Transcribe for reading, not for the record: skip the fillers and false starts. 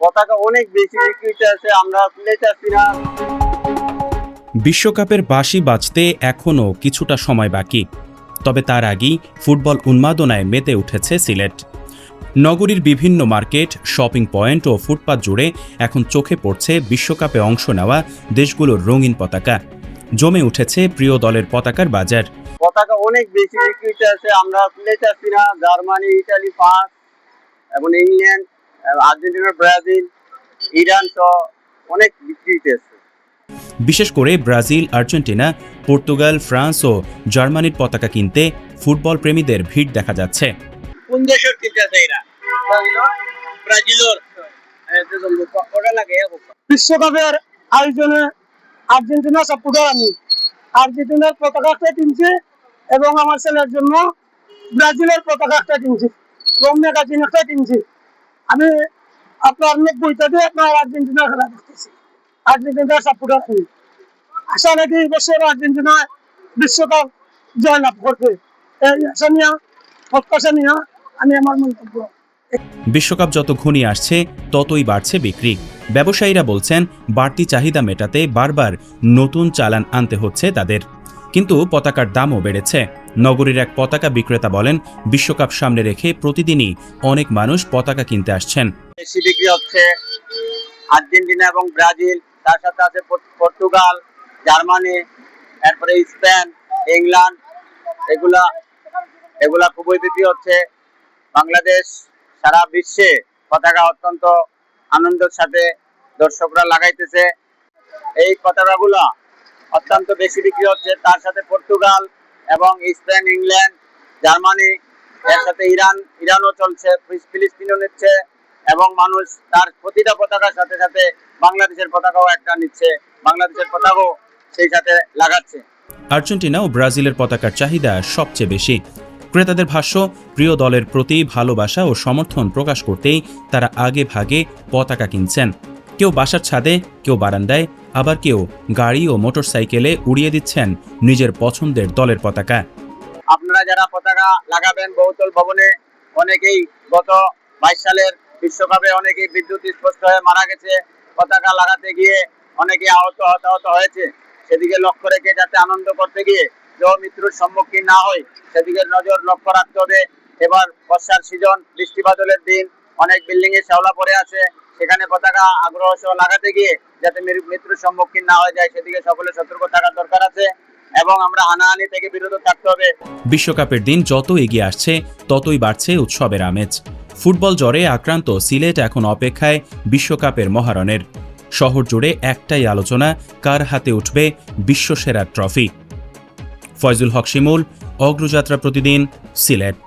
পতাকা অনেক বেশি বিক্রি আছে, আমরা তুলে চাচ্ছি না। বিশ্বকাপের বাঁশি বাজতে এখনও কিছুটা সময় বাকি, তবে তার আগেই ফুটবল উন্মাদনায় মেতে উঠেছে সিলেট। নগরীর বিভিন্ন মার্কেট, শপিং পয়েন্ট ও ফুটপাত জুড়ে এখন চোখে পড়ছে বিশ্বকাপে অংশ নেওয়া দেশগুলোর রঙিন পতাকা। জমে উঠেছে প্রিয় দলের পতাকার বাজার। পতাকা অনেক বেশি বিক্রি আছে, আমরা তুলে চাচ্ছি না। জার্মানি, ইটালি, ফ্রান্স এবং ইংল্যান্ড, আর্জেন্টিনা, ব্রাজিল, ইরান সহ অনেক বিক্রি আছে। বিশেষ করে ব্রাজিল, আর্জেন্টিনা, পর্তুগাল, ফ্রান্স ও জার্মানির পতাকা কিনতে ফুটবল প্রেমীদের ভিড় দেখা যাচ্ছে। কোন দেশের কিনতে আছে এরা? ব্রাজিলের। বিশ্বকাপের আয়োজনে আর্জেন্টিনা সাপোর্টার আমি। আর্জেন্টিনার পতাকা একটা কিনছি এবং আমার ছেলের জন্য ব্রাজিলের পতাকা একটা কিনছি এবং ম্যাগাজিন একটা কিনছি। আমি আপনার 90টাতে আপনার আর্জেন্টিনা খেলা দেখতেছি। আর্জেন্টিনার সাপোর্টার আমি। আশা নাকি এই বছর আর্জেন্টিনা বিশ্বকাপ জয়লাভ করবে, এই আশা নিয়ে প্রত্যাশা নিয়ে আমি আমার মন্তব্য। বিশ্বকাপ যত ঘনিয়ে আসছে ততই বাড়ছে বিক্রি। ব্যবসায়ীরা বলছেন বাড়তি চাহিদা মেটাতে বারবার নতুন চালান আনতে হচ্ছে তাদের, কিন্তু পতাকার দামও বেড়েছে। নগরীর এক পতাকা বিক্রেতা বলেন, বিশ্বকাপ সামনে রেখে প্রতিদিনই অনেক মানুষ পতাকা কিনতে আসছেন। বেশি বিক্রি হচ্ছে আর্জেন্টিনা এবং ব্রাজিল, তার সাথে আছে পর্তুগাল, জার্মানি, এরপরে স্পেন, ইংল্যান্ড, এগুলা খুবই বিক্রি হচ্ছে। বাংলাদেশ সারা বিশ্বে পতাকা অত্যন্ত আনন্দের সাথে দর্শকরা লাগাইতেছে। এই পতাকাগুলো অত্যন্ত বেশি বিক্রি হচ্ছে। তার সাথে পর্তুগাল এবং স্পেন, ইংল্যান্ড, জার্মানি, এর সাথে ইরানও চলছে, ফিলিস্তিনও নিচ্ছে এবং মানুষ তার প্রতিটা পতাকার সাথে সাথে বাংলাদেশের পতাকাও একটা নিচ্ছে, বাংলাদেশের পতাকাও সেই সাথে লাগাচ্ছে। আর্জেন্টিনা ও ব্রাজিলের পতাকার চাহিদা সবচেয়ে বেশি। ক্রেতাদের ভাষ্য, প্রিয় দলের প্রতি ভালোবাসা ও সমর্থন প্রকাশ করতেই তারা আগে ভাগে পতাকা কিনছেন। কেউ বাসার ছাদে, কেউ বারান্দায়, আবার কেউ গাড়ি ও মোটরসাইকেলে উড়িয়ে দিচ্ছেন নিজের পছন্দের দলের পতাকা। আপনারা যারা পতাকা লাগাবেন বহুতল ভবনে, অনেকেই গত 22 সালের বিশ্বকাপে অনেকেই বিদ্যুৎ স্পষ্ট হয়ে মারা গেছে পতাকা লাগাতে গিয়ে, অনেকে হতাহত হয়েছে। সেদিকে লক্ষ্য রেখে যাতে আনন্দ করতে গিয়ে কেউ মৃত্যুর সম্মুখীন না হয় সেদিকে নজর লক্ষ্য রাখতে হবে। এবার বর্ষার সিজন, বৃষ্টি বাদলের দিন, অনেক বিল্ডিং এ শ্যাওলা পড়ে আছে, সেখানে পতাকা আগ্রহ সহ লাগাতে গিয়ে যাতে মৃত্যুর সম্মুখীন না হয়ে যায় সেদিকে সকলে সতর্ক থাকার দরকার আছে এবং আমরা হানাহানি থেকে বিরত থাকতে হবে। বিশ্বকাপের দিন যত এগিয়ে আসছে ততই বাড়ছে উৎসবের আমেজ। ফুটবল জ্বরে আক্রান্ত সিলেট এখন অপেক্ষায় বিশ্বকাপের মহারণের। শহর জুড়ে একটাই আলোচনা, কার হাতে উঠবে বিশ্বসেরা ট্রফি। ফয়জুল হক শিমুল, অগ্রযাত্রা প্রতিদিন, সিলেট।